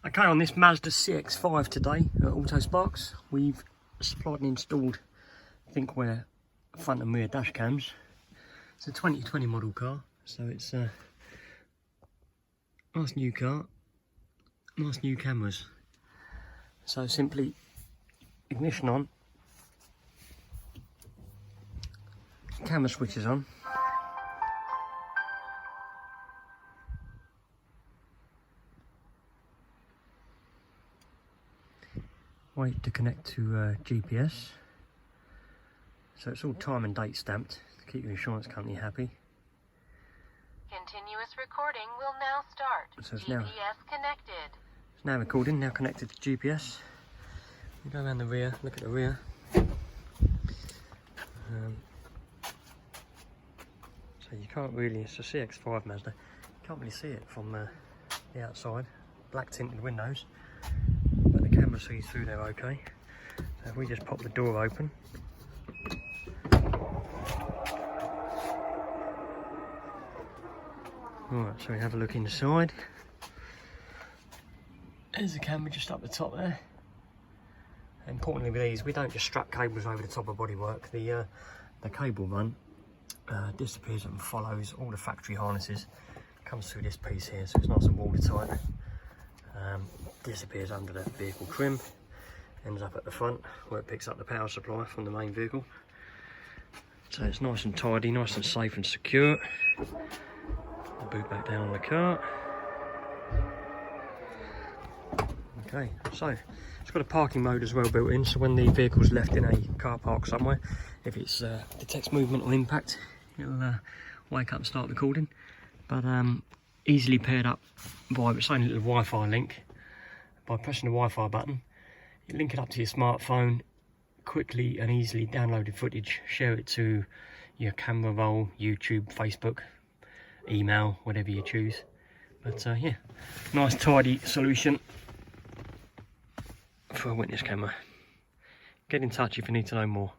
Okay, on this Mazda CX-5 today at Autosparx, we've supplied and installed Thinkware front and rear dash cams. It's a 2020 model car, so it's a nice new car, nice new cameras. So simply ignition on, camera switches on, wait to connect to GPS, so it's all time and date stamped to keep your insurance company happy. Continuous recording will now start. So it's GPS connected. It's now recording, now connected to GPS. We go around the rear, look at the rear. So you can't really, it's a CX-5 Mazda, you can't really see it from the outside. Black tinted windows, but the camera sees through there okay. So if we just pop the door open. Alright, so we have a look inside. There's the camera just up the top there. Importantly with these, we don't just strap cables over the top of bodywork. The cable run disappears and follows all the factory harnesses. Comes through this piece here, so it's nice and watertight. Disappears under the vehicle trim. Ends up at the front where it picks up the power supply from the main vehicle. So it's nice and tidy, nice and safe and secure. The boot back down on the car. Okay, so it's got a parking mode as well built in, so when the vehicle's left in a car park somewhere, if it detects movement or impact, it'll wake up and start recording. But easily paired up by its own little Wi-Fi link. By pressing the Wi-Fi button, you link it up to your smartphone, quickly and easily download the footage, share it to your camera roll, YouTube, Facebook, email, whatever you choose. But yeah, nice tidy solution for a witness camera. Get in touch if you need to know more.